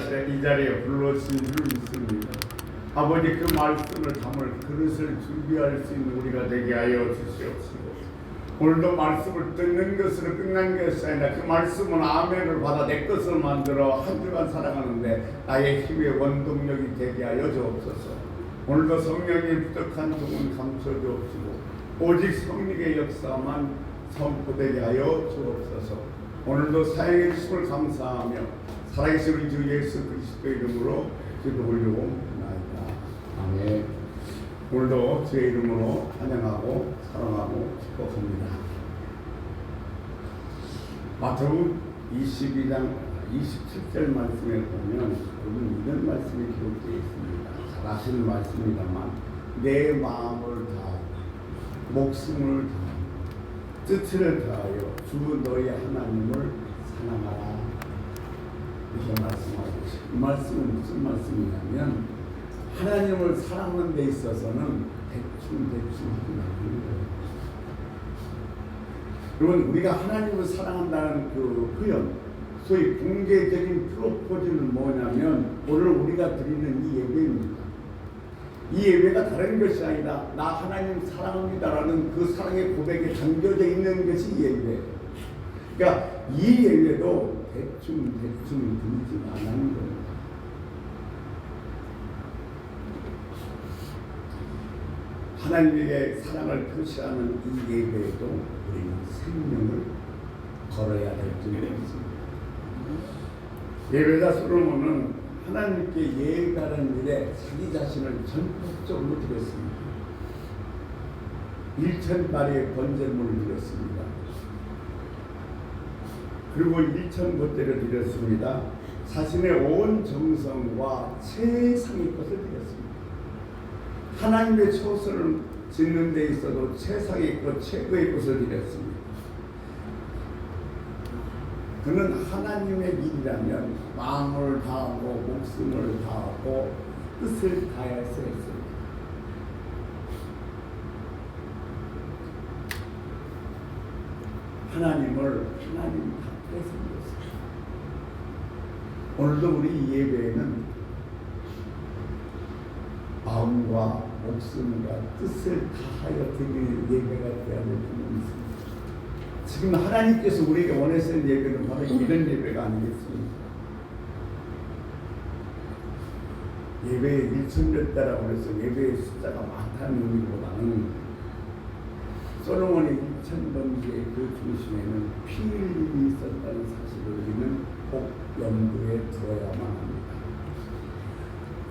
이 자리에 불러주신 줄 믿습니다. 아버지 그 말씀을 담을 그릇을 준비할 수 있는 우리가 되게 하여 주시옵시고 오늘도 말씀을 듣는 것으로 끝난 것이 아니라 그 말씀은 아멘을 받아 내 것을 만들어 한 주간 살아가는데 나의 힘의 원동력이 되게 하여 주옵소서. 오늘도 성령이 부족한 종은 감춰 주옵시고 오직 성령의 역사만 선포되게 하여 주옵소서. 오늘도 사용해 주심을 감사하며 살아계신 우리 주 예수 그리스도의 이름으로 기도 올려옵나이다. 아멘. 오늘도 주의 이름으로 찬양하고 사랑하고 축복합니다. 마태복음 22장 27절 말씀에 보면 여러분 이런 말씀이 기록되어 있습니다. 잘 아시는 말씀입니다만 내 마음을 다하고 목숨을 다하고 뜻을 다하여 주 너희 하나님을 사랑하라 이렇게 말씀하고 있습니다. 이 말씀은 무슨 말씀이냐면 하나님을 사랑하는 데 있어서는 대충 하지 말는 거예요. 여러분 우리가 하나님을 사랑한다는 그 표현 소위 공개적인 프로포즈는 뭐냐면 오늘 우리가 드리는 이 예배입니다. 이 예배가 다른 것이 아니라 나 하나님 사랑합니다라는 그 사랑의 고백에 담겨져 있는 것이 예배예요. 그러니까 이 예배도 대충 드리지 않는 겁니다. 하나님에게 사랑을 표시하는 이 예배에도 우리는 생명을 걸어야 될 줄을 믿습니다. 예배자 솔로몬은 하나님께 예배하는 일에 자기 자신을 전폭적으로 드렸습니다. 1000발의 번제물을 드렸습니다. 그리고 1000번제를 드렸습니다. 자신의 온 정성과 최상의 것을 드렸습니다. 하나님의 초소를 짓는 데 있어도 최상의 것, 최고의 것을 드렸습니다. 그는 하나님의 일이라면 마음을 다하고 목숨을 다하고 뜻을 다해서 했습니다. 하나님을 하나님답게 섬겼습니다. 오늘도 우리 예배에는 마음과 목숨과 뜻을 다하여 드리는 예배가 되어야 될 줄로 믿습니다. 지금 하나님께서 우리에게 원하시는 예배는 바로 이런 예배가 아니겠습니까? 예배에 1000몇 해서 예배의 숫자가 많다는 의미보다는 솔로몬의 1000번제의 그 중심에는 피 흘림이 있었다는 사실을 우리는 꼭 염두에 두어야만 합니다.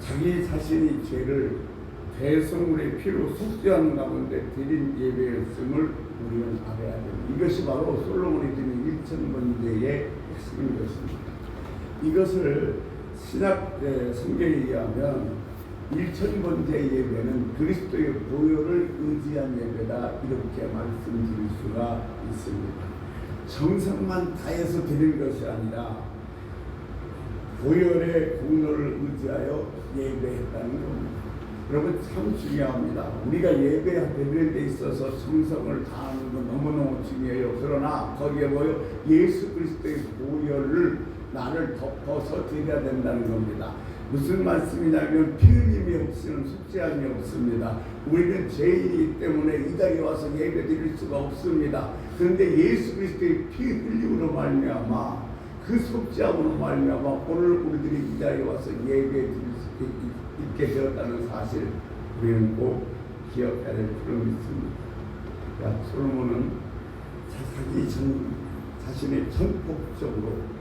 자기 자신이 죄를 대성물의 피로 속죄하는 가운데 드린 예배였음을 우리는 알아야 됩니다. 이것이 바로 솔로몬이 드린 1000번제의 핵심인 것입니다. 이것을 신약 성경에 의하면 1000번제 예배는 그리스도의 보혈을 의지한 예배다 이렇게 말씀드릴 수가 있습니다. 정성만 다해서 드리는 것이 아니라 보혈의 공로를 의지하여 예배했다는 겁니다. 여러분 참 중요합니다. 우리가 예배드리는 데 있어서 정성을 다하는 건 너무너무 중요해요. 그러나 거기에 뭐요? 예수 그리스도의 보혈을 나를 덮어서 드려야 된다는 겁니다. 무슨 말씀이냐면 피 흘림이 없이는 속죄함이 없습니다. 우리는 죄인이기 때문에 이 자리에 와서 예배 드릴 수가 없습니다. 그런데 예수 그리스도의 피 흘림으로 말미암아 그 속죄함으로 말미암아 오늘 우리들이 이 자리에 와서 예배 드릴 수 있게 되었다는 사실 우리는 꼭 기억해야 될 필요가 있습니다. 그러니까 솔로몬은 자신의 전폭적으로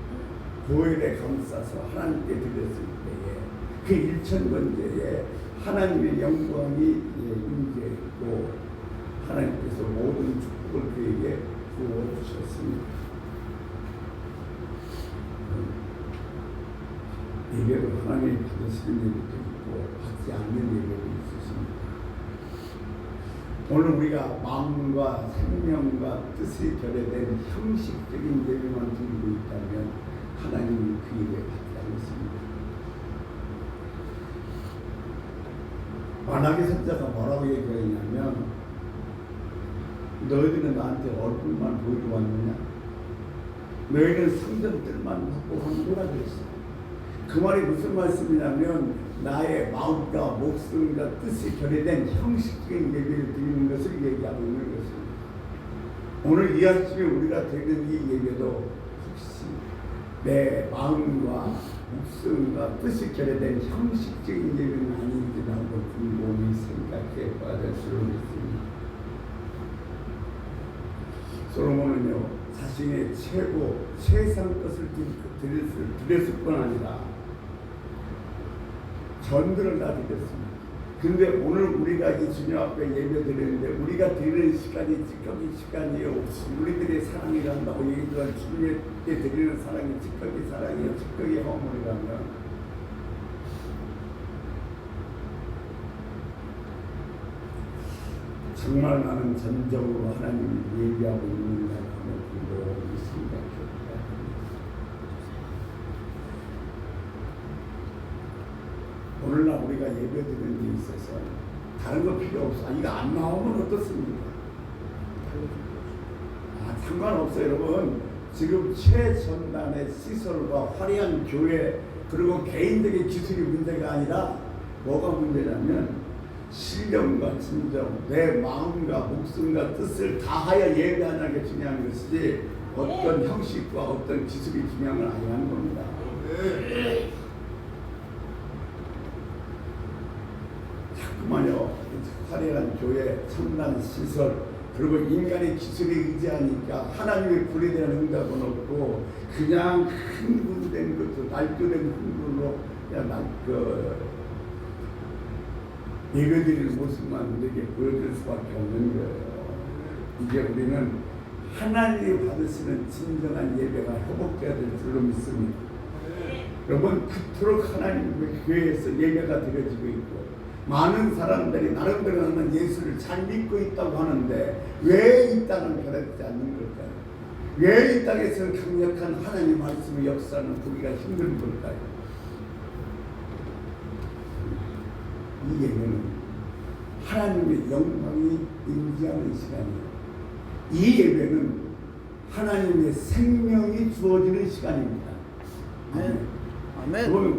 보혈에 감싸서 하나님께 드렸을 때에 그 1000번제에 하나님의 영광이 임재했고 하나님께서 모든 축복을 그에게 부어주셨습니다. 예배로 하나님이 받으시는 예배도 있고 받지 않는 예배도 있으십니다. 오늘 우리가 마음과 생명과 뜻이 결여된 형식적인 예배만 드리고 있다면 하나님이 그 예배 받지 않습니다. 만악의 선자가 뭐라고 얘기하냐면 너희들은 나한테 얼굴만 보이러 왔느냐? 너희는 성전들만 확보한 거라 그랬어요. 그 말이 무슨 말씀이냐면 나의 마음과 목숨과 뜻이 결여된 형식적인 예배를 드리는 것을 얘기하고 있는 것입니다. 오늘 이 아침에 우리가 드리는 이 예배도 혹시 내 마음과 목숨과 뜻이 결여된 형식적인 예배는 아닌지라고 곰곰이 생각해 봐야 될 줄 믿습니다. 솔로몬은요 자신의 최고 최상 것을 드렸을 뿐 아니라 전들을 다 드렸습니다. 근데 오늘 우리가 이 주님 앞에 예배 드리는데 우리가 드리는 시간이 찌꺼기 시간이요 우리들의 사랑이란다고 얘기한 주님께 드리는 사랑이 찌꺼기 사랑이요 찌꺼기 허물이라면 정말 나는 전적으로 하나님을 예배하고 있는가 하는 그 생각해 오늘날 우리가 예배드리는 데 있어서 다른 거 필요 없어. 이거 안 나오면 어떻습니까? 상관없어요 여러분. 지금 최전단의 시설과 화려한 교회 그리고 개인적인 기술이 문제가 아니라 뭐가 문제냐면 신령과 진정 내 마음과 목숨과 뜻을 다하여 예배하는 게 중요한 것이지 어떤 형식과 어떤 기술이 중요한 건 아니라는 겁니다. 자꾸만요 화려한 교회 첨단 시설 그리고 인간의 기술에 의지하니까 하나님의 불에 대한 응답은 없고 그냥 흥분된 것도 날조된 흥분으로 그냥 예배드리는 모습만 우리에게 보여줄 수밖에 없는 거예요. 이제 우리는 하나님이 받으시는 진정한 예배가 회복돼야 될 줄로 믿습니다. 여러분 그토록 하나님의 교회에서 예배가 드려지고 있고 많은 사람들이 나름대로 하는 예수를 잘 믿고 있다고 하는데 왜 이 땅은 변하지 않는 걸까요? 왜 이 땅에서 강력한 하나님 말씀의 역사는 보기가 힘든 걸까요? 이 예배는 하나님의 영광이 임재하는 시간이에요. 이 예배는 하나님의 생명이 주어지는 시간입니다. 아멘.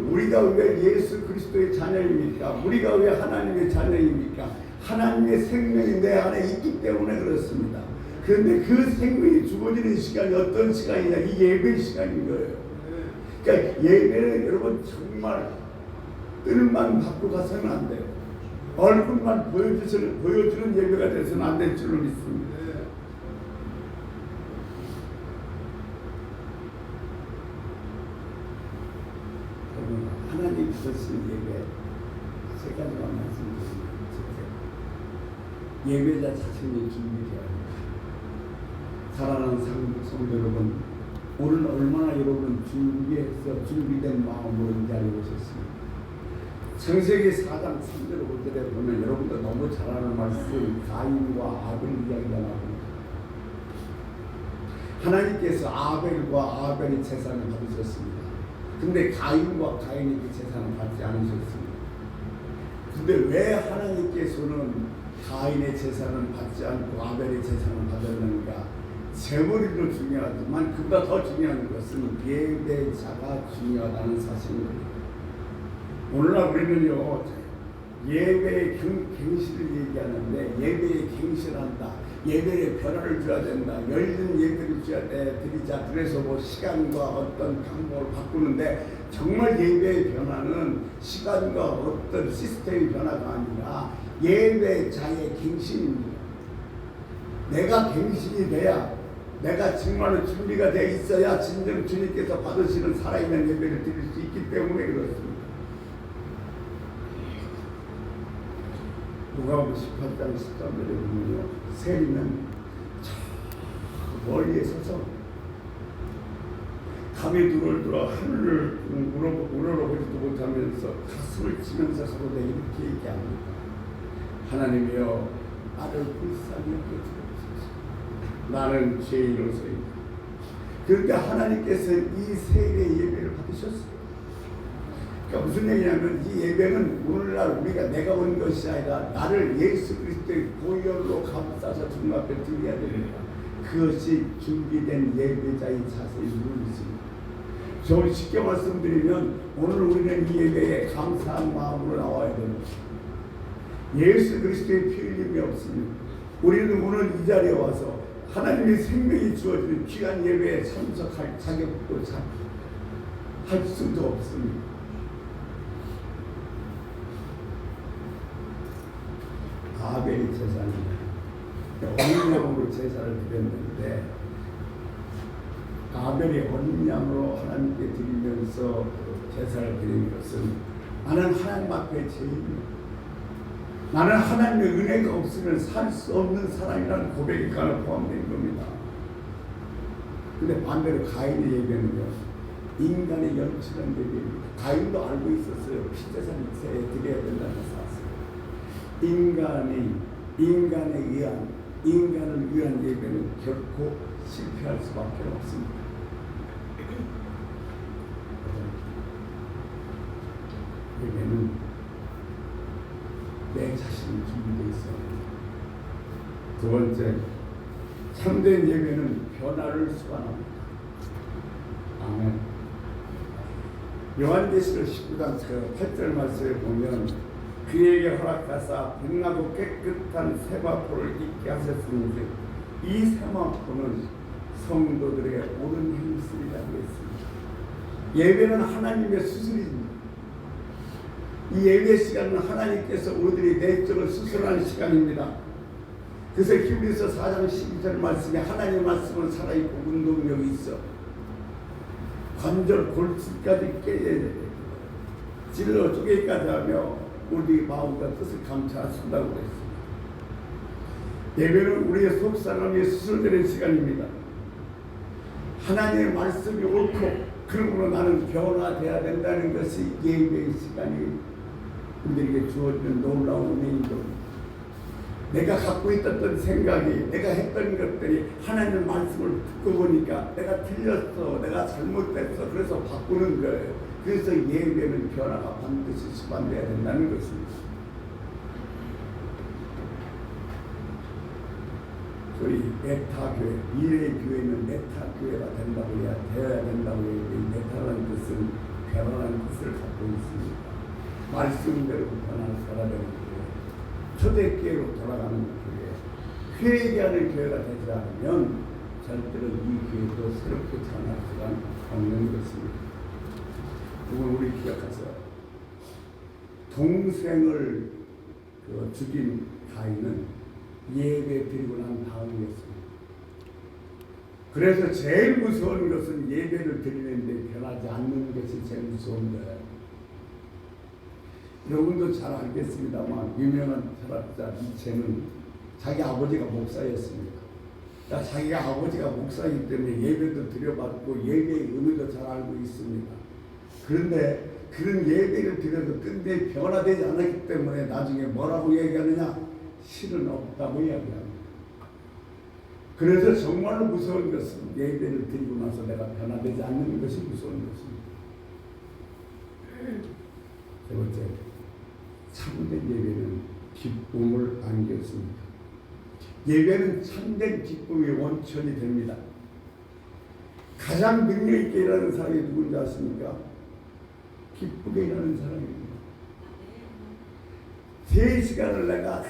우리가 왜 예수 그리스도의 자녀입니까? 우리가 왜 하나님의 자녀입니까? 하나님의 생명이 내 안에 있기 때문에 그렇습니다. 그런데 그 생명이 주어지는 시간이 어떤 시간이냐? 이 예배 시간인 거예요. 그러니까 예배는 여러분 정말 뜰만 받고 가서는 안 돼요. 얼굴만 보여주는 예배가 돼서는 안 될 줄로 믿습니다. 하나님 주신 예배 세 가지만 말씀드립니다. 예배자 자신이 준비되어야 합니다. 사랑하는 성도 여러분, 오늘 얼마나 여러분 준비된 마음으로 이 자리에 오셨습니까? 창세기 4장 3절 5절에 보면 여러분도 너무 잘 아는 말씀 가인과 아벨 이야기가 나옵니다. 하나님께서 아벨과 아벨의 재산을 받으셨습니다. 근데 가인과 가인이 그 재산을 받지 않으셨습니다. 근데 왜 하나님께서는 가인의 재산을 받지 않고 아벨의 재산을 받았는가? 재물도 중요하지만 그보다 더 중요한 것은 예배자가 중요하다는 사실입니다. 오늘날 우리는요 예배의 갱신을 얘기하는데 예배의 갱신한다, 예배의 변화를 줘야 된다, 열린 예배를 드리자. 그래서 뭐 시간과 어떤 방법을 바꾸는데 정말 예배의 변화는 시간과 어떤 시스템의 변화가 아니라 예배자의 갱신입니다. 내가 갱신이 돼야, 내가 정말로 준비가 되어 있어야 진정 주님께서 받으시는 살아있는 예배를 드릴 수 있기 때문에 그렇습니다. 누가복음 18장 13절에 보면요, 세리는 저 멀리에 서서 감히 눈을 들어 하늘을 우러러보지도 못하면서 가슴을 치면서 서로 이렇게 얘기합니다. 하나님이여, 나를 불쌍히 여겨주옵소서. 나는 죄인으로서입니다. 그런데 하나님께서 이 세일의 예배를 받으셨어요. 그러니까 무슨 얘기냐면 이 예배는 오늘날 우리가 내가 온 것이 아니라 나를 예수 그리스도의 보혈로 감싸서 주님 앞에 드려야 됩니다. 그것이 준비된 예배자의 자세인 것입니다. 저 쉽게 말씀드리면 오늘 우리는 이 예배에 감사한 마음으로 나와야 됩니다. 예수 그리스도의 피 흘림이 없으면 우리는 오늘 이 자리에 와서 하나님의 생명이 주어지는 귀한 예배에 참석할 자격도 할 수도 없습니다. 아벨이 제사입니다. 어린 양으로 제사를 드렸는데 아벨이 어린 양으로 하나님께 드리면서 제사를 드린 것은 나는 하나님 앞에 죄인이다. 나는 하나님의 은혜가 없으면 살 수 없는 사람이라는 고백이 가는 포함된 겁니다. 근데 반대로 가인의 예배는요, 인간의 연출한 예배입니다. 가인도 알고 있었어요. 피제사를 드려야 된다는 사실. 인간을 위한 예배는 결코 실패할 수밖에 없습니다. 예배는 내 자신이 준비되어 있어야 합니다. 두 번째, 참된 예배는 변화를 수반합니다. 아멘. 요한계시록 19장 8절 말씀에 보면 그에게 허락하사 빛나고 깨끗한 세마포를 입게 하셨으니 이 세마포는 성도들의 옳은 행실이라고 했습니다. 예배는 하나님의 수술입니다. 이 예배 시간은 하나님께서 우리들이 내적을 수술하는 시간입니다. 그래서 히브리서 4장 12절 말씀에 하나님의 말씀은 살아있고 운동력이 있어 관절 골수까지 깨져야 돼. 찔러 쪼개기까지 하며 우리 마음과 뜻을 감찰하신다고 했습니다. 예배는 우리의 속사람이 수술되는 시간입니다. 하나님의 말씀이 옳고 그러므로 나는 변화되어야 된다는 것이 예배의 시간이 우리에게 주어지는 놀라운 은혜입니다. 내가 갖고 있었던 생각이, 내가 했던 것들이 하나님의 말씀을 듣고 보니까 내가 틀렸어, 내가 잘못됐어, 그래서 바꾸는 거예요. 그래서 예배는 변화가 반드시 수반돼야 된다는 것입니다. 소위 메타교회, 미래의 교회는 메타교회가 되어야 된다고 해요. 이 메타라는 뜻은 변화라는 뜻을 갖고 있습니다. 말씀대로 변화를 되는 교회, 초대교회로 돌아가는 교회, 회개하는 교회가 되지 않으면 절대로 이 교회도 새롭게 태어날 수가 없는 것입니다. 그건 우리 기억하세요. 동생을 죽인 가인은 예배 드리고 난 다음이었습니다. 그래서 제일 무서운 것은 예배를 드리는데 변하지 않는 것이 제일 무서운 거예요. 여러분도 잘 알겠습니다만 유명한 철학자 니체는 자기 아버지가 목사였습니다. 그러니까 자기가 아버지가 목사이기 때문에 예배도 드려봤고 예배의 의미도 잘 알고 있습니다. 그런데 그런 예배를 드려도 끝내 변화되지 않았기 때문에 나중에 뭐라고 얘기하느냐? 실은 없다고 이야기합니다. 그래서 정말로 무서운 것은 예배를 드리고 나서 내가 변화되지 않는 것이 무서운 것입니다. 세 번째, 참된 예배는 기쁨을 안겼습니다. 예배는 참된 기쁨의 원천이 됩니다. 가장 능력 있게 일하는 사람이 누군지 아십니까? 기쁘게 일하는 사람입니다. 3시간을 내가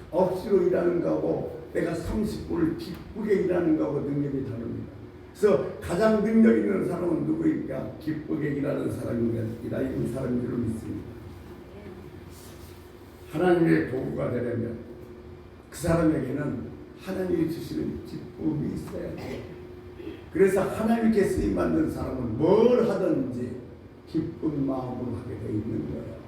억지로 일하는 거하고 내가 30분을 기쁘게 일하는 거하고 능력이 다릅니다. 그래서 가장 능력 있는 사람은 누구입니까? 기쁘게 일하는 사람입니다. 이런 사람인 줄 믿습니다. 하나님의 도구가 되려면 그 사람에게는 하나님이 주시는 기쁨이 있어야 돼요. 그래서 하나님께 쓰임받는 사람은 뭘 하든지 기쁜 마음으로 하게 되어 있는 거예요.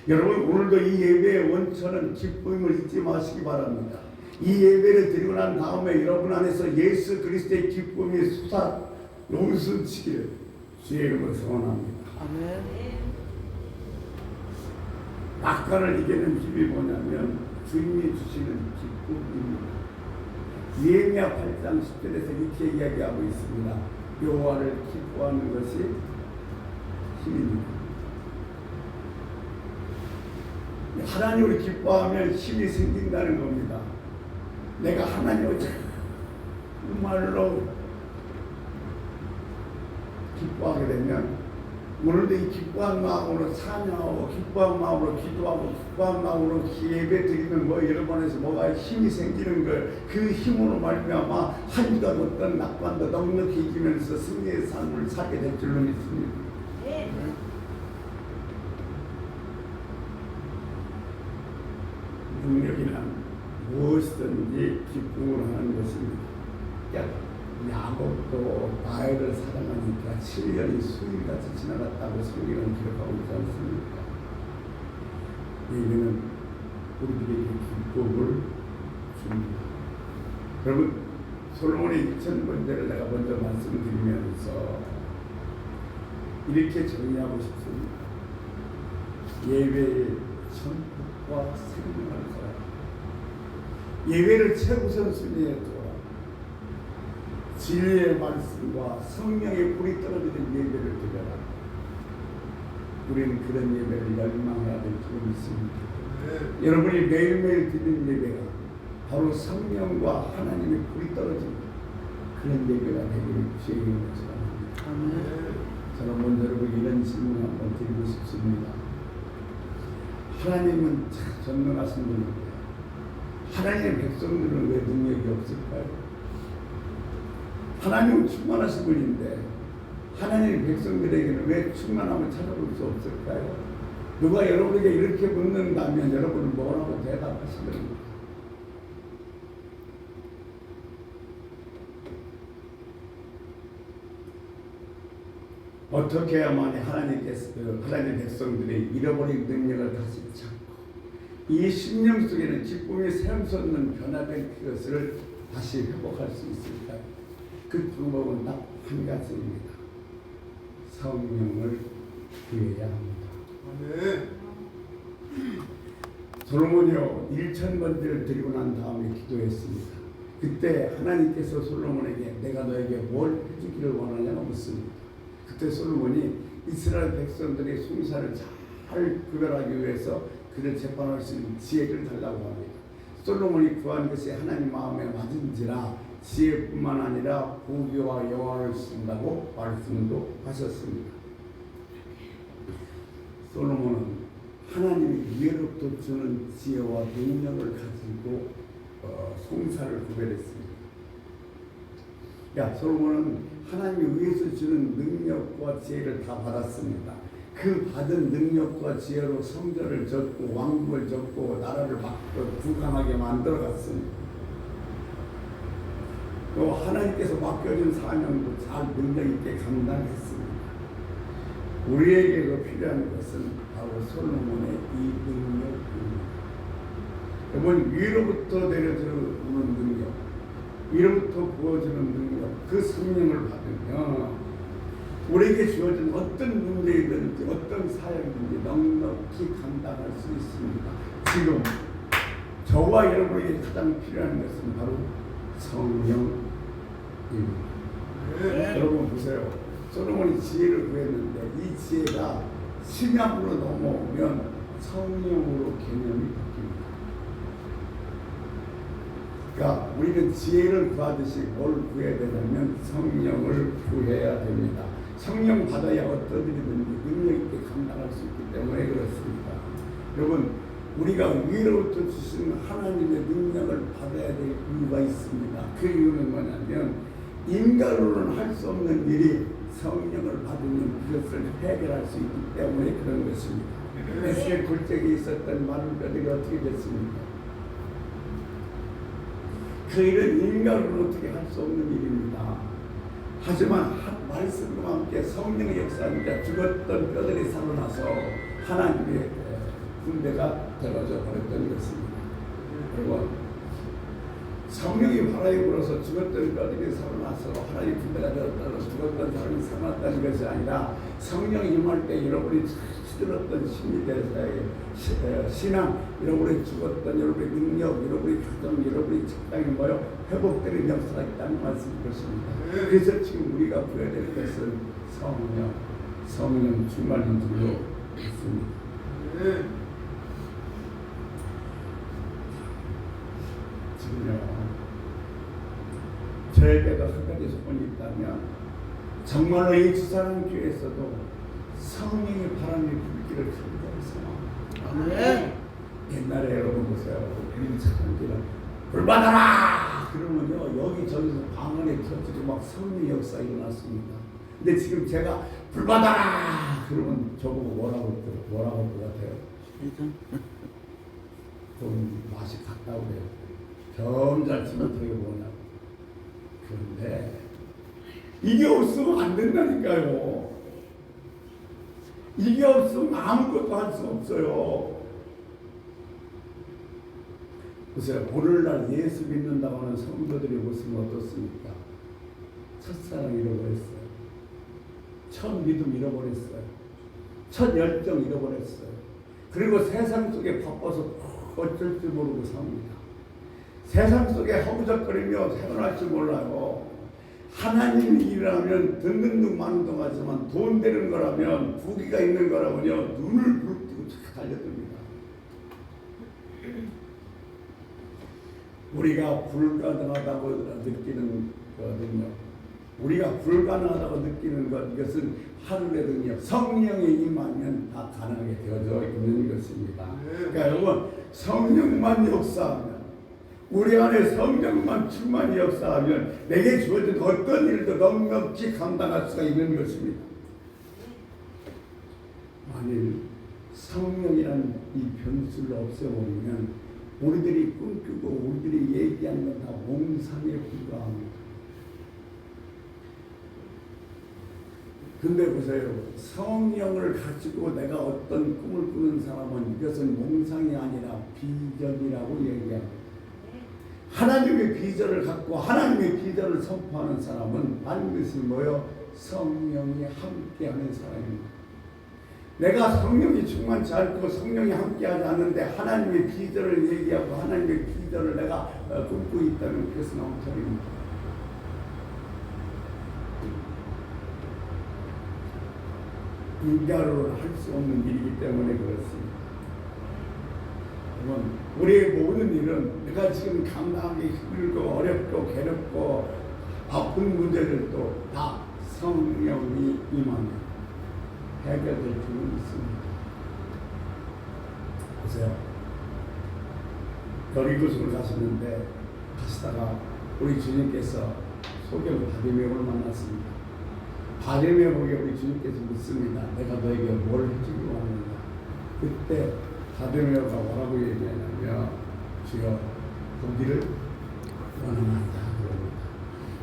여러분, 오늘도 이 예배의 원천은 기쁨을 잊지 마시기 바랍니다. 이 예배를 드리고 난 다음에 여러분 안에서 예수 그리스도의 기쁨이 솟으시기를 주의 이름으로 소원합니다. 아멘. 낙관을 이기는 힘이 뭐냐면 주님이 주시는 기쁨입니다. 예레미야 8장 10절에서 이렇게 이야기하고 있습니다. 여호와를 기뻐하는 것이 힘입니다. 하나님을 기뻐하면 힘이 생긴다는 겁니다. 내가 하나님을 정말로 기뻐하게 되면 오늘도 이 기뻐한 마음으로 찬양하고 기뻐한 마음으로 기도하고 기뻐한 마음으로 예배 드리면 뭐 여러분에서 뭐가 힘이 생기는 걸 그 힘으로 말미암아 한 주간 어떤 낙관도 넉넉히 이기면서 승리의 삶을 살게 될 줄로 믿습니다. 네. 능력이란 무엇이든지 기쁨을 하는 것입니다. 야곱도 바알을 사랑하니까 7년이 수일같이 지나갔다고 성경은 기록하고 있지 않습니까? 이거는 우리들에게 기쁨을 줍니다. 여러분, 솔로몬의 2000번째를 내가 먼저 말씀드리면서 이렇게 정리하고 싶습니다. 예배의 천국과 생명을 살아. 예배를 최우선 순위에 두어 진리의 말씀과 성령의 불이 떨어지는 예배를 드려라. 우리는 그런 예배를 열망해야 될 줄 믿습니다. 네. 여러분이 매일매일 드리는 예배가 바로 성령과 하나님의 불이 떨어지는 그런 예배가 되기를 주의 이름으로 축원합니다. 저는 먼저 여러분 이런 질문 한번 드리고 싶습니다. 하나님은 참 전능하신 분인데 하나님의 백성들은 왜 능력이 없을까요? 하나님은 충만하신 분인데 하나님의 백성들에게는 왜 충만함을 찾아볼 수 없을까요? 누가 여러분에게 이렇게 묻는다면 여러분은 뭐라고 대답하시겠습니까? 어떻게 해야만 하나님께서 하나님의 백성들이 잃어버린 능력을 다시 찾고 이 심령 속에는 기쁨이 샘솟는 변화된 그것을 다시 회복할 수 있을까요? 그 방법은 딱 한 가지입니다. 성령을 구해야 합니다. 솔로몬이요 1000번째를 드리고 난 다음에 기도했습니다. 그때 하나님께서 솔로몬에게 내가 너에게 뭘 해주기를 원하냐고 묻습니다. 그때 솔로몬이 이스라엘 백성들의 송사를 잘 구별하기 위해서 그를 재판할 수 있는 지혜를 달라고 합니다. 솔로몬이 구한 것이 하나님 마음에 맞은지라 지혜뿐만 아니라 부귀와 영화를 쓴다고 말씀도 하셨습니다. 솔로몬은 하나님이 위로부터 주는 지혜와 능력을 가지고 송사를 구별했습니다. 솔로몬은 하나님이 위에서 주는 능력과 지혜를 다 받았습니다. 그 받은 능력과 지혜로 성전을 짓고 왕국을 짓고 나라를 부강하게 만들어갔습니다. 또 하나님께서 맡겨준 사명도 잘 능력 있게 감당했습니다. 우리에게도 필요한 것은 바로 솔로몬의 이 능력입니다. 여러분, 위로부터 내려주는 능력, 위로부터 부어주는 능력, 그 성령을 받으면 우리에게 주어진 어떤 문제이든지 어떤 사역이든지 넉넉히 감당할 수 있습니다. 지금 저와 여러분에게 가장 필요한 것은 바로 성령입니다. 여러분 보세요. 솔로몬이 지혜를 구했는데 이 지혜가 신약으로 넘어오면 성령으로 개념이 바뀝니다. 그러니까 우리는 지혜를 구하듯이 뭘 구해야 되냐면 성령을 구해야 됩니다. 성령 받아야 어떤 일이든지 능력 있게 감당할 수 있기 때문에 그렇습니다. 여러분, 우리가 위로부터 주시는 하나님의 능력을 받아야 될 이유가 있습니다. 그 이유는 뭐냐면 인간으로는 할 수 없는 일이 성령을 받으면 그것을 해결할 수 있기 때문에 그런 것입니다. 에스겔 굴적에 있었던 마른 뼈들이 어떻게 됐습니까? 그 일은 인간으로는 어떻게 할 수 없는 일입니다. 하지만 말씀과 함께 성령의 역사입니다. 죽었던 뼈들이 살아나서 하나님의 군대가 되어져 버렸던 것입니다. 그리고 성령이 바람에 불어서 죽었던 뼈들이 살아나서 하나님의 군대가 되었다고 죽었던 사람이 살아났다는 것이 아니라 성령이 임할 때 여러분이 시들었던 심리대사의 신앙, 여러분이 죽었던 여러분의 능력, 여러분의 가정, 여러분의 직장이 뭐요? 회복되는 역사가 있다는 말씀일 것입니다. 그래서 지금 우리가 구해야 될 것은 성령 충만인 줄로 있습니다. 지금요, 저에게도 한 가지 소원이 있다면 정말로 이 주사람 교회에서도 성령의 바람이 불기를 간다고 생각합니다. 아멘. 옛날에 여러분 보세요. 우리 사람들은 불 받아라! 그러면요 여기저기서 방언에 터지고 막 성령의 역사 일어났습니다. 근데 지금 제가 불 받아라! 그러면 저보고 뭐라고 할 것 같아요? 좀 맛이 같다고 그래요. 점잘 치면 되게 뭐냐고. 그런데 이게 없으면 안 된다니까요. 이게 없으면 아무것도 할 수 없어요. 보세요. 오늘날 예수 믿는다고 하는 성도들의 모습은 어떻습니까? 첫사랑 잃어버렸어요. 첫 믿음 잃어버렸어요. 첫 열정 잃어버렸어요. 그리고 세상 속에 바빠서 어쩔 줄 모르고 삽니다. 세상 속에 허우적거리며 생활할 줄 몰라요. 하나님의 일을 하면 듣는 둥 마는 둥 하지만 돈 되는 거라면 부귀가 있는 거라면요 눈을 부릅뜨고 착 달려듭니다. 우리가 불가능하다고 느끼는 거거든요. 우리가 불가능하다고 느끼는 것, 이것은 하늘의 능력, 성령이 임하면 다 가능하게 되어져 있는 것입니다. 그러니까 여러분, 성령만 역사하면, 우리 안에 성령만 충만히 역사하면 내게 주어진 어떤 일도 넉넉히 감당할 수가 있는 것입니다. 만일 성령이라는 이 변수를 없애버리면 우리들이 꿈꾸고 우리들이 얘기하는 건 다 몽상에 불과합니다. 근데 보세요. 성령을 가지고 내가 어떤 꿈을 꾸는 사람은 이것은 몽상이 아니라 비전이라고 얘기합니다. 하나님의 비전을 갖고 하나님의 비전을 선포하는 사람은 반드시 뭐요? 성령이 함께하는 사람입니다. 내가 성령이 충만치 않고 성령이 함께하지 않는데 하나님의 비전을 얘기하고 하나님의 비전을 내가 꿈꾸고 있다면 그것은 엉터리입니다. 인간으로는 할 수 없는 일이기 때문에 그렇습니다. 그러면 우리의 모든 일은 내가 지금 감당하기 힘들고 어렵고 괴롭고 아픈 문제들도 다 성령이 임하면 해결될 줄은 있습니다. 보세요. 여리고성을 가시는데 가시다가 우리 주님께서 소경 바디메오를 만났습니다. 바디메오에게 우리 주님께서 묻습니다. 내가 너에게 뭘 해주기 원하느냐. 그때 바디메오가 뭐라고 얘기하냐면 주여 보기를 원하나이다 그럽니다.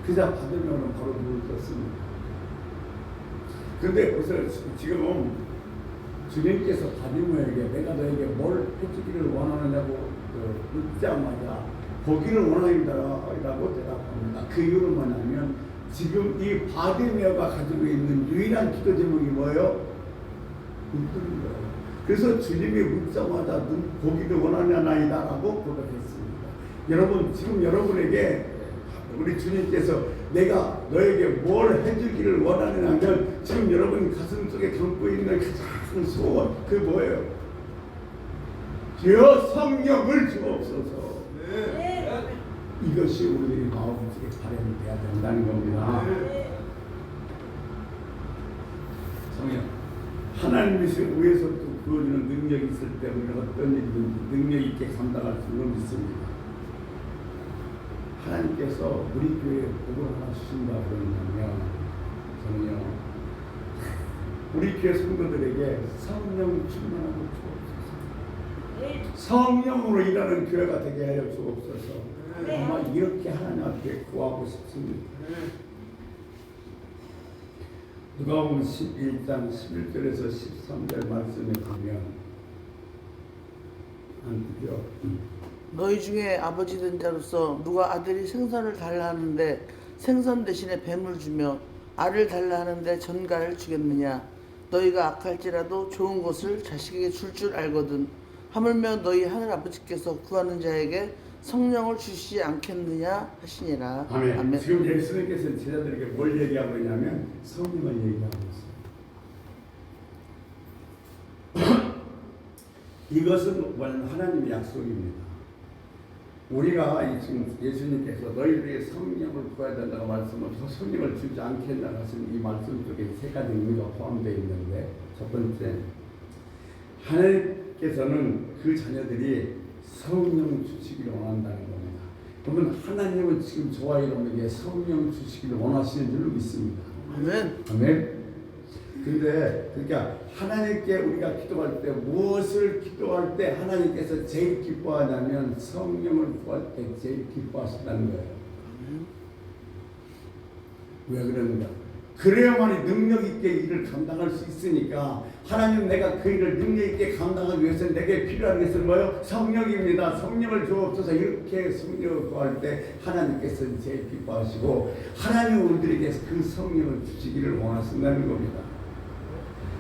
그자 바디메오는 바로 눈을 떴습니다. 근데 보세요. 지금 주님께서 바디메오에게 내가 너에게 뭘 해주기를 원하느냐고 묻자마자 보기를 원하이다라고 대답합니다. 그 이유는 뭐냐면 지금 이 바디메오가 가지고 있는 유일한 기도 제목이 뭐예요? 눈 뜨는 거예요. 그래서 주님이 묻자마자 눈 보기를 원하냐나이다라고 고백했습니다. 여러분 지금 여러분에게 우리 주님께서 내가 너에게 뭘 해주기를 원하느냐면 지금 여러분 가슴 속에 담고 있는 가장 소원 그 뭐예요? 주여 성령을 주옵소서. 이것이 우리의 마음속에 발현돼야 된다는 겁니다. 성령 하나님께서 위에서부터 부어주는 능력이 있을 때 우리는 어떤 일이든지 능력 있게 감당할 줄은 믿습니다. 하나님께서 우리 교회에 복을 하나 주신다 그러냐면 저는요 우리 교회 성도들에게 성령 충만하고 주옵소서. 성령으로 일하는 교회가 되게 하여 주옵소서. 아마 이렇게 하나님 앞에 구하고 싶습니다. 누가복음 11장 11절에서 13절 말씀에 보면 안 그죠? 너희 중에 아버지 된 자로서 누가 아들이 생선을 달라 하는데 생선 대신에 뱀을 주며 알을 달라 하는데 전갈을 주겠느냐. 너희가 악할지라도 좋은 것을 자식에게 줄 줄 알거든. 하물며 너희 하늘 아버지께서 구하는 자에게 성령을 주시지 않겠느냐 하시니라. 아멘. 아멘. 지금 예수님께서 제자들에게 뭘 얘기하고 있냐면 성령을 얘기하고 있어요. 이것은 하나님의 약속입니다. 우리가 지금 예수님께서 너희들에게 성령을 부어야 된다고 말씀은 성령을 주지 않겠다 하신 이 말씀 속에 세 가지 의미가 포함되어 있는데, 첫 번째, 하나님께서는 그 자녀들이 성령 주시기를 원한다는 겁니다. 그러면 하나님은 지금 저와 여러분에게 성령 주시기를 원하시는 줄로 믿습니다. 아멘. 아멘. 근데 그러니까 하나님께 우리가 기도할 때, 무엇을 기도할 때 하나님께서 제일 기뻐하냐면 성령을 구할 때 제일 기뻐하신다는 거예요. 왜 그러는가? 그래야만이 능력 있게 일을 감당할 수 있으니까. 하나님, 내가 그 일을 능력 있게 감당하기 위해서 내게 필요한 것은 뭐예요? 성령입니다. 성령을 주옵소서. 이렇게 성령을 구할 때 하나님께서 제일 기뻐하시고, 하나님 우리들에게 그 성령을 주시기를 원하신다는 겁니다.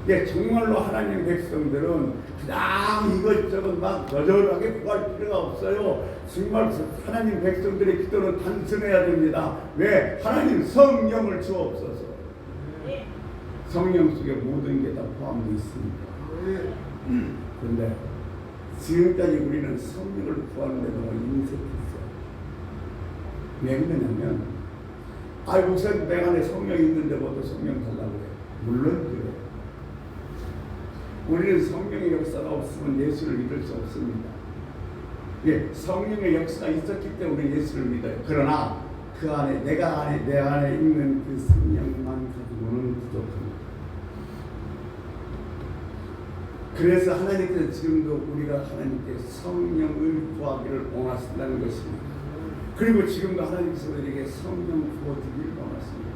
예, 정말로 하나님 백성들은 그냥 이것저것 막 거절하게 구할 필요가 없어요. 정말 하나님 백성들의 기도는 단순해야 됩니다. 왜? 하나님 성령을 주옵소서. 성령 속에 모든 게 다 포함되어 있습니다. 그런데 지금까지 우리는 성령을 구하는데 너무 인색했어요. 왜 그러냐면, 목사님 내 안에 성령이 있는데 뭐또 성령 달라고 해요. 물론 그래요. 우리는 성령의 역사가 없으면 예수를 믿을 수 없습니다. 예, 성령의 역사가 있었기 때문에 예수를 믿어요. 그러나 그 안에 내 안에 있는 그 성령만 가지고는 부족합니다. 그래서 하나님께서 지금도 우리가 하나님께 성령을 구하기를 원하신다는 것입니다. 그리고 지금도 하나님께서 우리에게 성령 부어주기를 원하십니다.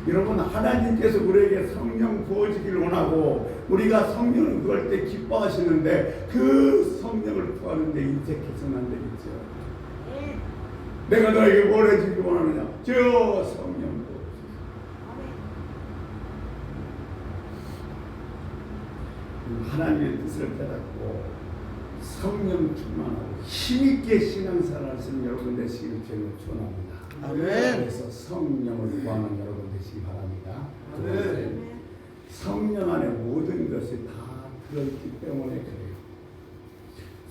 여러분, 하나님께서 우리에게 성령 부어주기를 원하고 우리가 성령을 구할 때 기뻐하시는데, 그 성령을 구하는데 인색해서는 안 되겠죠. 내가 너에게 뭘 해주기 원하느냐? 저 성령 부어주시오. 하나님의 뜻을 깨닫고 성령 충만하고 힘있게 신앙생활 하시는 여러분 되시기를 주님으로 축원합니다. 아멘. 그래서 성령을 구하는 여러분 되시기 바랍니다. 두 번째, 성령 안에 모든 것이 다 들어있기 때문에 그래요.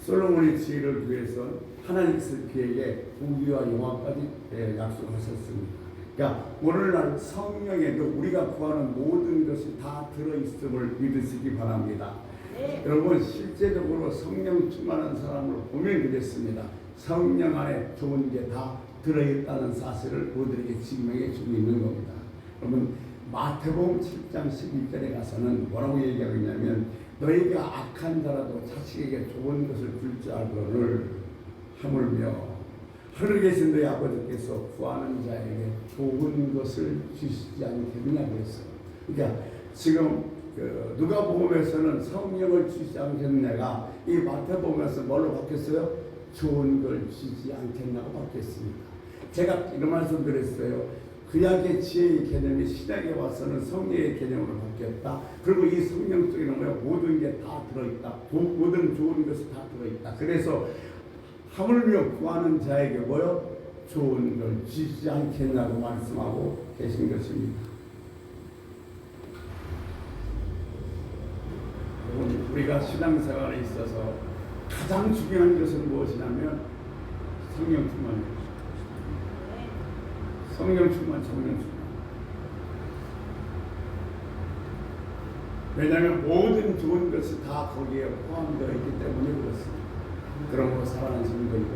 솔로몬의 지혜를 위해서 하나님께서 그에게 부귀와 영화까지 약속하셨습니다. 그러니까 오늘날 성령에도 우리가 구하는 모든 것이 다 들어있음을 믿으시기 바랍니다. 여러분, 실제적으로 성령 충만한 사람을 보면 그랬습니다. 성령 안에 좋은 게 다 들어있다는 사실을 우리들에게 증명해 주고 있는 겁니다. 여러분, 마태복음 7장 11절에 가서는 뭐라고 얘기하고 있냐면, 너희가 악한 자라도 자식에게 좋은 것을 줄 줄 알거늘 하물며 하늘에 계신 너희 아버지께서 구하는 자에게 좋은 것을 주시지 않겠느냐 그랬어요. 그러니까 지금 누가복음에서는 성령을 주시지 않겠느냐가 이 마태복음에서 뭘로 바뀌었어요? 좋은 걸 주시지 않겠냐고 바뀌었습니다. 제가 이런 말씀 드렸어요. 구약의 지혜의 개념이 신약에 와서는 성령의 개념으로 바뀌었다. 그리고 이 성령 속에는 뭐야? 모든 게 다 들어있다. 모든 좋은 것이 다 들어있다. 그래서 하물며 구하는 자에게 뭐요? 좋은 걸 주시지 않겠냐고 말씀하고 계신 것입니다. 우리가 신앙생활에 있어서 가장 중요한 것은 무엇이냐면 성령 충만이에요. 성령 충만. 왜냐하면 모든 좋은 것이 다 거기에 포함되어 있기 때문에 그렇습니다. 그러므로 사랑하는 성도들,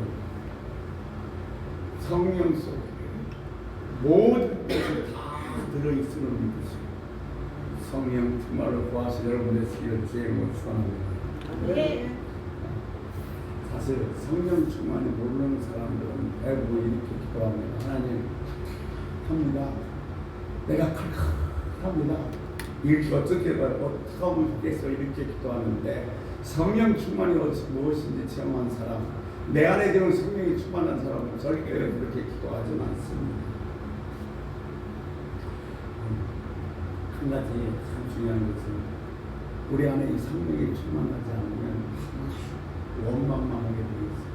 성령 속에 모든 것이 다 들어있음을 믿으시고 성령 충만을 구하시 여러분의 시기를 주임으로 축원합니다. 사실 성령 충만을 모르는 사람들은 대부분 이렇게 기도합니다. 하나님, 합니다. 내가 칼칼합니다. 이렇게 어떻게 하면 좋겠어 이렇게 기도하는데, 성령 충만이 무엇인지 체험한 사람, 내 안에 들은 성령이 충만한 사람은 절대 그렇게 기도하지는 않습니다. 한 가지 참 중요한 것은 우리 안에 이 성령이 충만하지 않으면 원망하게 되어 있습니다.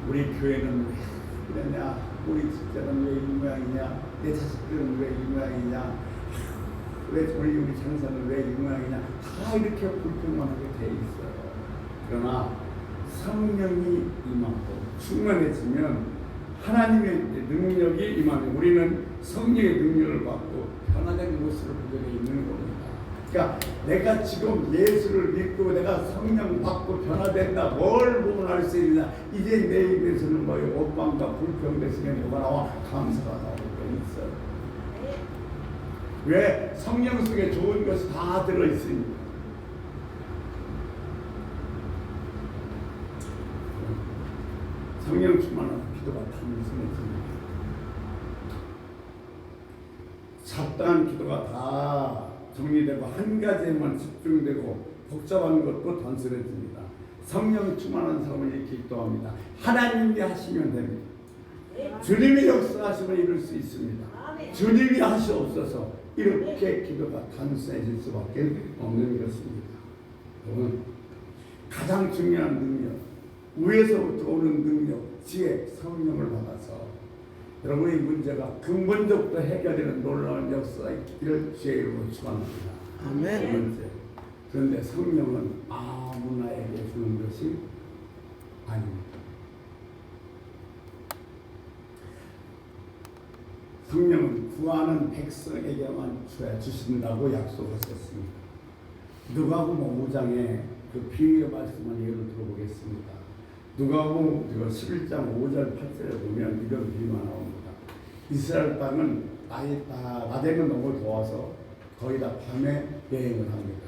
우리 교회는 왜 그러냐, 우리 집사는 왜 이 모양이냐, 내 자식들은 왜 이 모양이냐, 왜 우리 장사는 왜 이 모양이냐? 다 이렇게 불평만하게 돼 있어요. 그러나 성령이 임하고 충만해지면 하나님의 능력이 임하면 우리는 성령의 능력을 받고 변화된 모습을 보게 돼 있는 겁니다. 그러니까 내가 지금 예수를 믿고 내가 성령 받고 변화된다. 뭘 보면 알 수 있느냐? 이제 내 입에서는 뭐예요? 원망과 불평 대신에 뭐가 나와? 감사가 나오고 있어요. 왜? 성령 속에 좋은 것이 다 들어있으니까. 성령 충만한 기도가 단순해집니다. 잡다한 기도가 다 정리되고 한 가지에만 집중되고 복잡한 것도 단순해집니다. 성령 충만한 사람은 이렇게 기도합니다. 하나님이 하시면 됩니다. 주님이 역사하시면 이룰 수 있습니다. 주님이 하시옵소서. 이렇게 기도가 단순해질 수밖에 없는 것입니다. 여러분, 가장 중요한 능력, 위에서부터 오는 능력, 지혜, 성령을 받아서 여러분의 문제가 근본적으로 해결되는 놀라운 역사의 길을 주의로 축원합니다. 아멘. 문제. 그런데 성령은 아무나에게 주는 것이 아닙니다. 성령은 구하는 백성에게만 주신다고 약속하셨습니다. 누가복음 5장에 그 비유의 말씀을 예로 들어보겠습니다. 누가복음 11장 5절 8절에 보면 이런 비유가 나옵니다. 이스라엘 땅은 낮에는 너무 더워서 거의 다 밤에 여행을 합니다.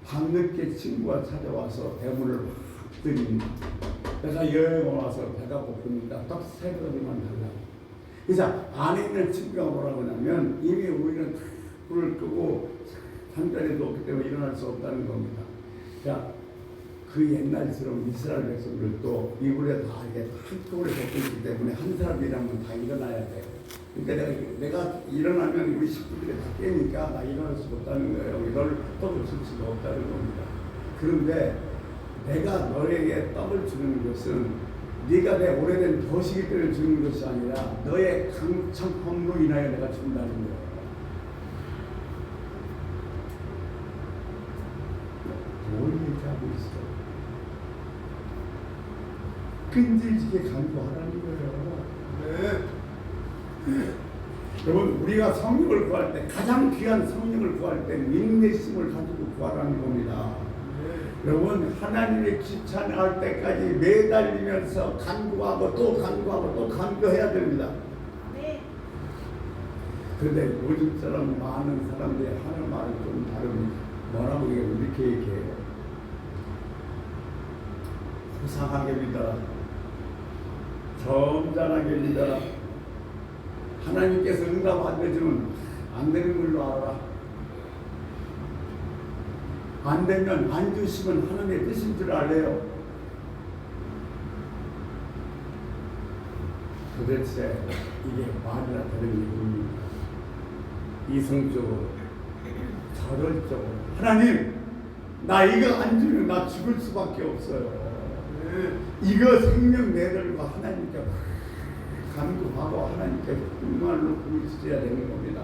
밤늦게 친구가 찾아와서 대문을 막 들입니다. 내가 여행을 와서 배가 고프니까 떡 3그릇만 달라고. 그래서 안에 있는 친구가 뭐라고 하냐면 이미 우리는 불을 끄고 잠자리도 없기 때문에 일어날 수 없다는 겁니다. 자, 그 옛날처럼 이스라엘 백성들도 이불에 다 이게 한꺼번에 덮여 있기 때문에 한 사람이라면 다 일어나야 돼요. 그러니까 내가 일어나면 우리 식구들이 다 깨니까 나 일어날 수 없다는 거예요. 이걸 떡을 줄 수가 없다는 겁니다. 그런데 내가 너에게 떡을 주는 것은 네가 내 오래된 거시기 때문에 주는 것이 아니라 너의 강청함으로 인하여 내가 준다는 거예요. 뭘 얘기하고 있어? 끈질기게 간구하라는 거예요. 네. 여러분, 우리가 성령을 구할 때 가장 귀한 성령을 구할 때 인내심을 가지고 구하라는 겁니다. 여러분, 하나님의 귀찮아할 때까지 매달리면서 간구하고 또 간구하고 또 간구해야 됩니다. 그런데 요즘 사람 많은 사람들이 하는 말은 좀 다릅니다. 뭐라고 이렇게 얘기해요. 소상하게 믿어라. 점잖하게 믿어라. 하나님께서 응답 안 해주면 안 되는 걸로 알아라. 안 되면 안 주시면 하나님의 뜻인 줄 알래요. 도대체 이게 말이나 되는 얘기입니까? 이성적으로, 저럴적으로 하나님, 나 이거 안 주면 나 죽을 수밖에 없어요. 이거 생명 내들고 하나님께 간구하고 하나님께 정말로 부르셔야 되는 겁니다.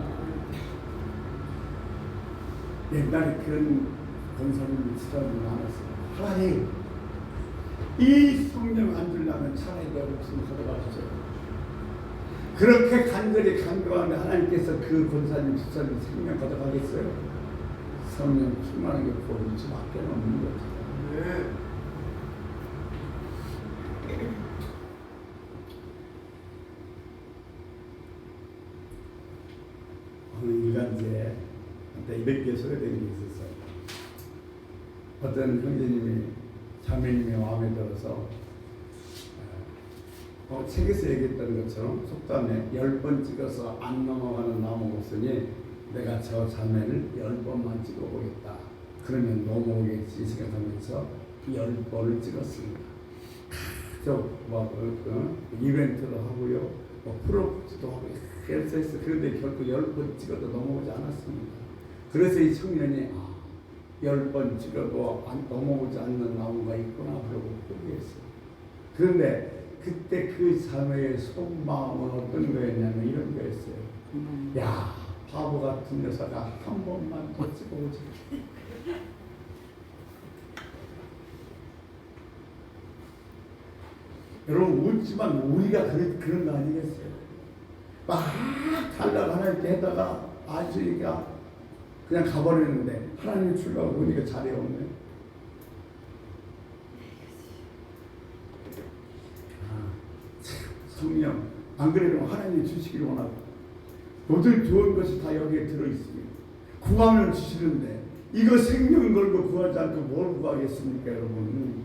옛날에 그런 권사님이 지적이 많았어요. 하나님, 이 성령 안 주려면 차라리 내 목숨 가져가주세요. 그렇게 간절히 간구하는데 하나님께서 그 권사님, 지사님 생명 가져가겠어요? 성령 충만하게 부어줄 수밖에 없는 거죠. 네. 어느 일간지에 이렇게 소개된 게 있었어요. 어떤 형제님이 자매님이 마음에 들어서 책에서 얘기했던 것처럼 속담에 10번 찍어서 안 넘어가는 나무 없으니 내가 저 자매를 10번만 찍어보겠다. 그러면 넘어오겠지 생각하면서 10번을 찍었습니다. 각종 이벤트도 하고요, 프로포즈도 하고 그래서 했어요. 그런데 결국 10번 찍어도 넘어오지 않았습니다. 그래서 이 청년이 10번 찍어도 넘어오지 않는 나무가 있구나 그러고 포기했어요. 그런데 그때 그 자매의 속마음은 어떤 거였냐면 이런 거였어요. 야, 바보 같은 여자가 한 번만 더 찍어오지. 여러분 웃지만 우리가 그런 거 아니겠어요? 막 달라고 하나님께 했다가 아주니까 그냥 가버리는데 하나님 출가하고 보니까 자리에 없네. 성령 안 그래도 하나님이 주시기를 원하고 모든 좋은 것이 다 여기에 들어있습니다. 구하면 주시는데 이거 생명 걸고 구하지 않고 뭘 구하겠습니까 여러분.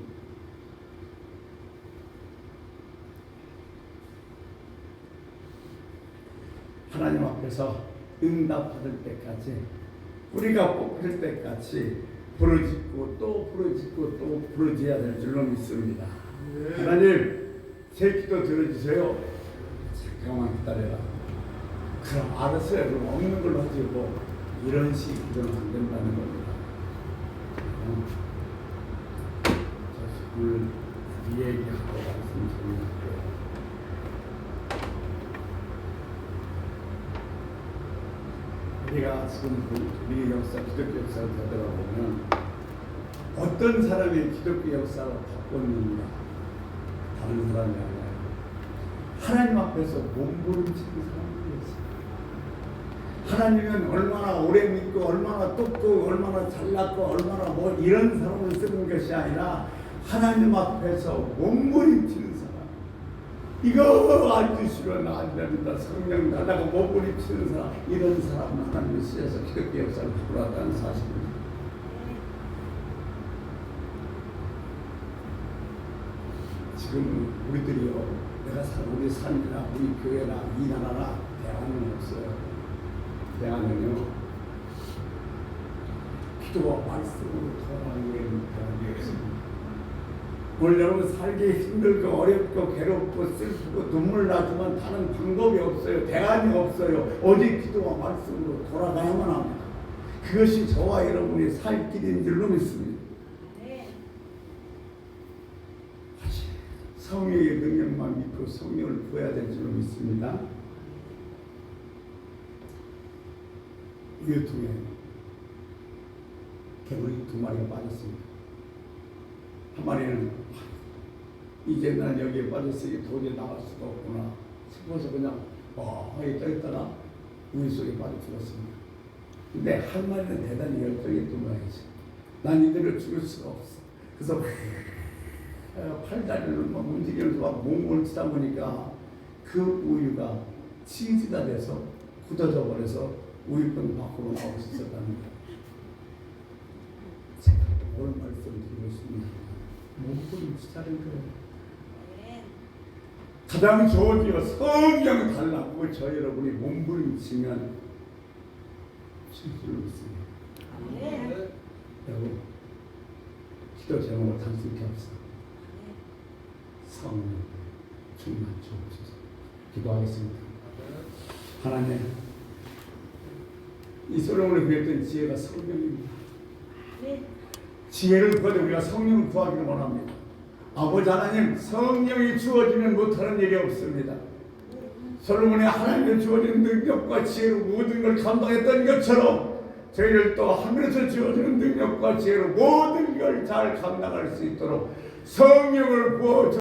하나님 앞에서 응답받을 때까지 우리가 뽑힐 때까지 부르짖고 또 부르짖고 또 부르짖어야 될 줄로 믿습니다. 하나님 제 기도 들어주세요. 잠깐만 기다려라. 그럼 알았어요. 그럼 없는 걸로 하지고 이런 식 기도는 안 된다는 겁니다. 오늘 이 얘기하고 말씀 정리할게요. 우리가 지금 우리 역사, 기독교 역사를 되돌아보면 어떤 사람의 기독교 역사를 바꿨는가? 다른 사람이 아니라 하나님 앞에서 몸부림치는 사람들이었어요. 하나님은 얼마나 오래 믿고 얼마나 똑고 얼마나 잘났고 얼마나 뭐 이런 사람을 쓰는 것이 아니라 하나님 앞에서 몸부림치는 사람. 이거 안 주시면 안 됩니다. 성령 나다가 몸부림치는 사람. 이런 사람은 하나님이 쓰여서 기독교 역사를 바꾸었다는 사실입니다. 지금 우리들이요, 우리 삶이나 우리 교회나 이 나라나 대안은 없어요. 대안은요, 기도와 말씀으로 돌아가는 게 대안이 없습니다. 오늘 여러분 살기 힘들고 어렵고 괴롭고 슬프고 눈물 나지만 다른 방법이 없어요. 대안이 없어요. 오직 기도와 말씀으로 돌아가야만 합니다. 그것이 저와 여러분이 살 길인 줄로 믿습니다. 성령의 능력만 믿고 성령을 구해야 될 줄로 믿습니다. 우유 통에 개구리 2마리가 빠졌습니다. 한 마리는 이제 난 여기에 빠졌으니 도저히 나갈 수가 없구나 싶어서 그냥 하게 떠있다가 우유 속에 빠져 죽었습니다. 근데 한 마리는 대단히 열정했던 모양이지. 난 이대로 죽을 수가 없어. 그래서 팔다리를 막 움직이면서 막 몸을 치다 보니까 그 우유가 치즈가 돼서 굳어져 버려서 우유병 밖으로 나올 수 있었다는 거예요. 제가 뭘 말씀드리고 있습니다. 몸을 치자는 거예요. 가장 좋은 이유 성령 달라고 저 여러분이 몸부림치면 실수를 믿습니다. 여러분 기도 제목을 단순히 합시다. 성령 충만 주옵소서. 기도하겠습니다. 하나님, 이 솔로몬이 구했던 지혜가 성령입니다. 지혜를 구하되 우리가 성령을 구하기를 원합니다. 아버지 하나님, 성령이 주어지면 못하는 일이 없습니다. 솔로몬이 하나님의 주어진 능력과 지혜로 모든 걸 감당했던 것처럼 저희를 또 하늘에서 주어지는 능력과 지혜로 모든 걸 잘 감당할 수 있도록 성령을 부어